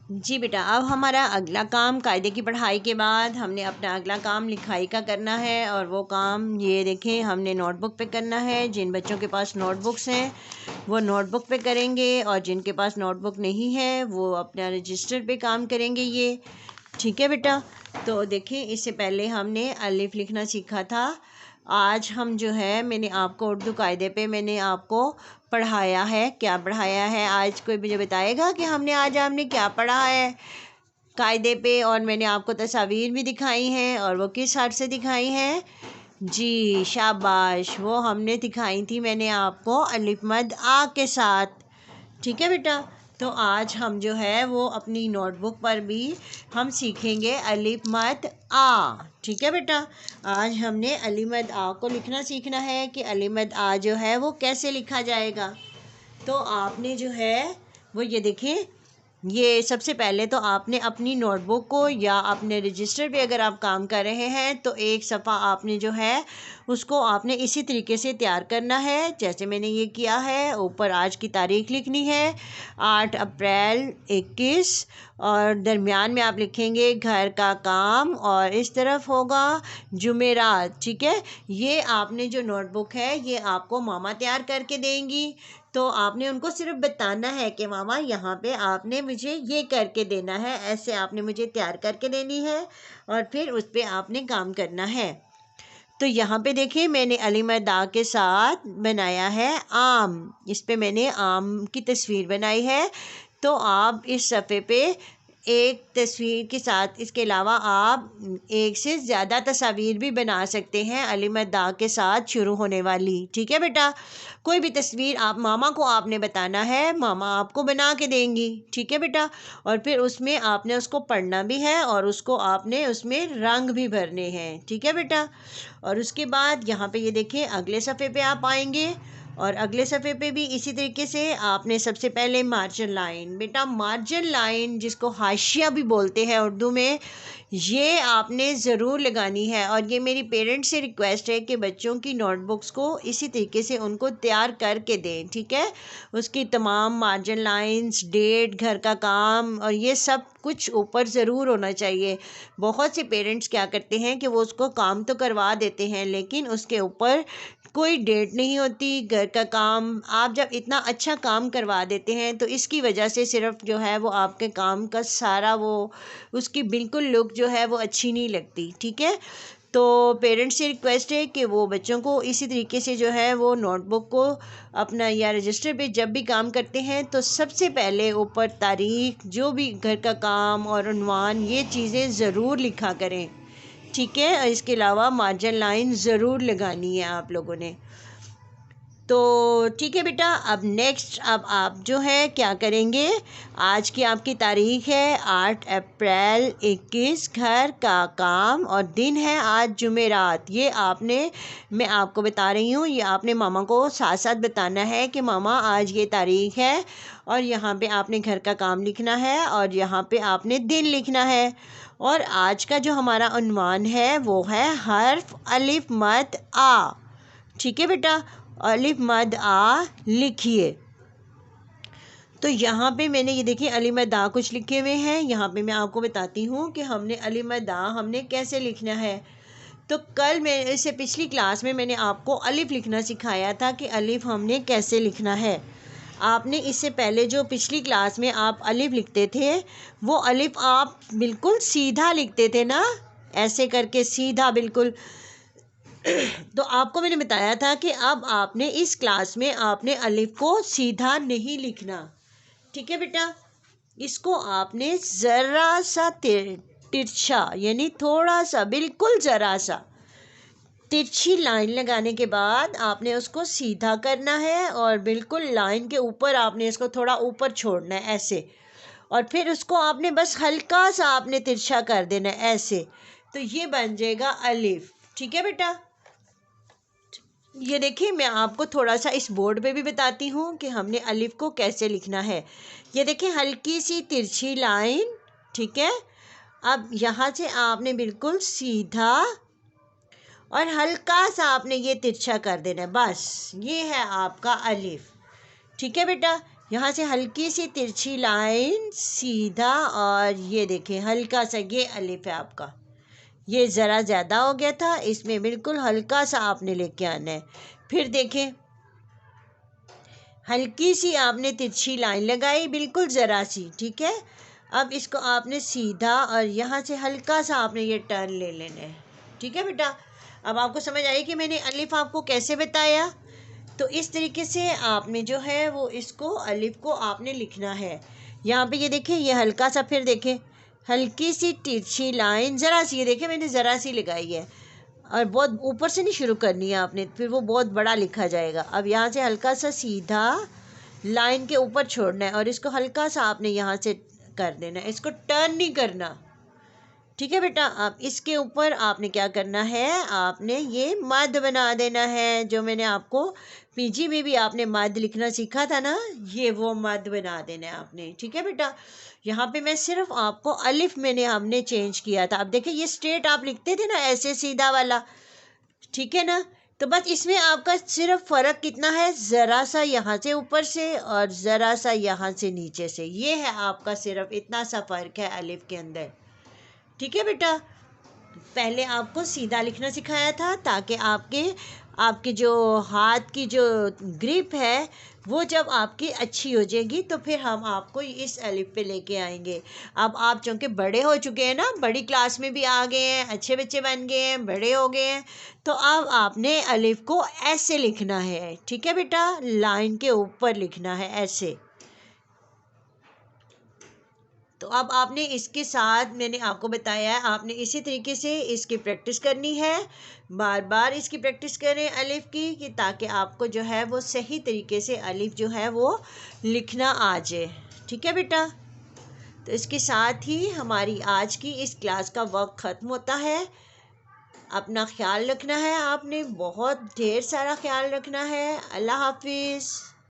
जी बेटा, अब हमारा अगला काम कायदे की पढ़ाई के बाद हमने अपना अगला काम लिखाई का करना है। और वो काम ये देखें, हमने नोटबुक पे करना है। जिन बच्चों के पास नोटबुक्स हैं वो नोटबुक पे करेंगे, और जिनके पास नोटबुक नहीं है वो अपना रजिस्टर पे काम करेंगे। ये ठीक है बेटा। तो देखिए, इससे पहले हमने अलिफ लिखना सीखा था। आज हम जो है, मैंने आपको उर्दू कायदे पे मैंने आपको पढ़ाया है। क्या पढ़ाया है आज, कोई मुझे बताएगा कि हमने क्या पढ़ा है कायदे पे? और मैंने आपको तस्वीर भी दिखाई हैं, और वो किस हर्फ से दिखाई हैं? जी शाबाश, वो हमने दिखाई थी मैंने आपको अलिफ मद आ के साथ। ठीक है बेटा। तो आज हम जो है वो अपनी नोटबुक पर भी हम सीखेंगे अलिफ मद आ। ठीक है बेटा। आज हमने अलिफ मद आ को लिखना सीखना है कि अलिफ मद आ जो है वो कैसे लिखा जाएगा। तो आपने जो है वो ये देखें, ये सबसे पहले तो आपने अपनी नोटबुक को या अपने रजिस्टर पे अगर आप काम कर रहे हैं तो एक सफ़ा आपने जो है उसको आपने इसी तरीके से तैयार करना है जैसे मैंने ये किया है। ऊपर आज की तारीख लिखनी है 8 अप्रैल 21, और दरमियान में आप लिखेंगे घर का काम, और इस तरफ होगा जुमेरात। ठीक है। ये आपने जो नोटबुक है ये आपको मामा तैयार करके देंगी। तो आपने उनको सिर्फ बताना है कि मामा यहाँ पे आपने मुझे ये करके देना है, ऐसे आपने मुझे तैयार करके देनी है, और फिर उस पर आपने काम करना है। तो यहाँ पे देखिए, मैंने अलिफ मद आ के साथ बनाया है आम। इस पे मैंने आम की तस्वीर बनाई है। तो आप इस सफ़े पे एक तस्वीर के साथ इसके अलावा आप एक से ज़्यादा तस्वीर भी बना सकते हैं अलिफ मद आ के साथ शुरू होने वाली। ठीक है बेटा। कोई भी तस्वीर आप मामा को आपने बताना है, मामा आपको बना के देंगी। ठीक है बेटा। और फिर उसमें आपने उसको पढ़ना भी है, और उसको आपने उसमें रंग भी भरने हैं। ठीक है बेटा। और उसके बाद यहाँ पे ये देखिए, अगले सफ़े पे आप आएंगे, और अगले सफ़े पे भी इसी तरीके से आपने सबसे पहले मार्जिन लाइन, बेटा मार्जिन लाइन जिसको हाशिया भी बोलते हैं उर्दू में, ये आपने ज़रूर लगानी है। और ये मेरी पेरेंट्स से रिक्वेस्ट है कि बच्चों की नोटबुक्स को इसी तरीके से उनको तैयार करके दें। ठीक है। उसकी तमाम मार्जिन लाइंस, डेट, घर का काम और ये सब कुछ ऊपर ज़रूर होना चाहिए। बहुत से पेरेंट्स क्या करते हैं कि वो उसको काम तो करवा देते हैं लेकिन उसके ऊपर कोई डेट नहीं होती। घर का काम आप जब इतना अच्छा काम करवा देते हैं तो इसकी वजह से सिर्फ जो है वो आपके काम का सारा वो उसकी बिल्कुल लुक जो है वो अच्छी नहीं लगती। ठीक है। तो पेरेंट्स से रिक्वेस्ट है कि वो बच्चों को इसी तरीके से जो है वो नोटबुक को अपना या रजिस्टर पे जब भी काम करते हैं तो सबसे पहले ऊपर तारीख, जो भी घर का काम और उन्वान, ये चीज़ें ज़रूर लिखा करें। ठीक है। और इसके अलावा मार्जिन लाइन ज़रूर लगानी है आप लोगों ने। तो ठीक है बेटा। अब नेक्स्ट, अब आप जो है क्या करेंगे, आज की आपकी तारीख है 8 अप्रैल 21, घर का काम, और दिन है आज जुमेरात। ये आपने, मैं आपको बता रही हूँ, ये आपने मामा को साथ साथ बताना है कि मामा आज ये तारीख है, और यहाँ पे आपने घर का काम लिखना है, और यहाँ पे आपने दिन लिखना है। और आज का जो हमारा उन्वान है वो है हर्फ अलिफ मद आ। ठीक है बेटा। अलिफ मद आ लिखिए। तो यहाँ पे मैंने ये देखिए अलिफ मद आ कुछ लिखे हुए हैं। यहाँ पे मैं आपको बताती हूँ कि हमने अलिफ मद आ हमने कैसे लिखना है। तो कल मैं इससे पिछली क्लास में मैंने आपको अलिफ लिखना सिखाया था कि अलिफ हमने कैसे लिखना है। आपने इससे पहले जो पिछली क्लास में आप अलिफ लिखते थे वो अलिफ आप बिल्कुल सीधा लिखते थे ना, ऐसे करके सीधा बिल्कुल। तो आपको मैंने बताया था कि अब आपने इस क्लास में आपने अलिफ को सीधा नहीं लिखना। ठीक है बेटा। इसको आपने ज़रा सा तिरछा, यानी थोड़ा सा, बिल्कुल ज़रा सा तिरछी लाइन लगाने के बाद आपने उसको सीधा करना है, और बिल्कुल लाइन के ऊपर आपने इसको थोड़ा ऊपर छोड़ना है ऐसे, और फिर उसको आपने बस हल्का सा आपने तिरछा कर देना है ऐसे। तो ये बन जाएगा अलिफ। ठीक है बेटा। ये देखिए, मैं आपको थोड़ा सा इस बोर्ड पे भी बताती हूँ कि हमने अलिफ को कैसे लिखना है। ये देखिए, हल्की सी तिरछी लाइन। ठीक है। अब यहाँ से आपने बिल्कुल सीधा और हल्का सा आपने ये तिरछा कर देना है, बस ये है आपका अलिफ। ठीक है बेटा। यहाँ से हल्की सी तिरछी लाइन सीधा, और ये देखें हल्का सा ये अलिफ है आपका, ये ज़रा ज़्यादा हो गया था, इसमें बिल्कुल हल्का सा आपने लेके आना है। फिर देखें हल्की सी आपने तिरछी लाइन लगाई, बिल्कुल ज़रा सी, ठीक है। अब इसको आपने सीधा और यहाँ से हल्का सा आपने ये टर्न ले लेना है, ठीक है बेटा। अब आपको समझ आई कि मैंने अलिफ आपको कैसे बताया। तो इस तरीके से आपने जो है वो इसको अलिफ को आपने लिखना है। यहाँ पे ये देखें ये हल्का सा, फिर देखें हल्की सी तिरछी लाइन ज़रा सी, ये देखें मैंने ज़रा सी लगाई है, और बहुत ऊपर से नहीं शुरू करनी है आपने, फिर वो बहुत बड़ा लिखा जाएगा। अब यहाँ से हल्का सा सीधा लाइन के ऊपर छोड़ना है और इसको हल्का सा आपने यहाँ से कर देना है, इसको टर्न नहीं करना, ठीक है बेटा। अब इसके ऊपर आपने क्या करना है, आपने ये मद बना देना है, जो मैंने आपको पीजी में भी आपने मद लिखना सीखा था ना, ये वो मद बना देना है आपने, ठीक है बेटा। यहाँ पे मैं सिर्फ आपको अलिफ मैंने हमने चेंज किया था। अब देखिए ये स्ट्रेट आप लिखते थे ना ऐसे सीधा वाला, ठीक है ना। तो बस इसमें आपका सिर्फ फ़र्क कितना है, ज़रा सा यहाँ से ऊपर से और ज़रा सा यहाँ से नीचे से, ये है आपका, सिर्फ इतना सा फ़र्क है अलिफ के अंदर, ठीक है बेटा। पहले आपको सीधा लिखना सिखाया था ताकि आपके आपके जो हाथ की जो ग्रिप है वो जब आपकी अच्छी हो जाएगी तो फिर हम आपको इस अलिफ पे लेके आएंगे। अब आप चूँकि बड़े हो चुके हैं ना, बड़ी क्लास में भी आ गए हैं, अच्छे बच्चे बन गए हैं, बड़े हो गए हैं, तो अब आपने अलिफ को ऐसे लिखना है, ठीक है बेटा, लाइन के ऊपर लिखना है ऐसे। तो अब आपने इसके साथ मैंने आपको बताया है, आपने इसी तरीके से इसकी प्रैक्टिस करनी है, बार बार इसकी प्रैक्टिस करें अलिफ की, कि ताकि आपको जो है वो सही तरीके से अलिफ जो है वो लिखना आ जाए, ठीक है बेटा। तो इसके साथ ही हमारी आज की इस क्लास का वक्त ख़त्म होता है। अपना ख्याल रखना है आपने, बहुत ढेर सारा ख्याल रखना है। अल्लाह हाफिज़।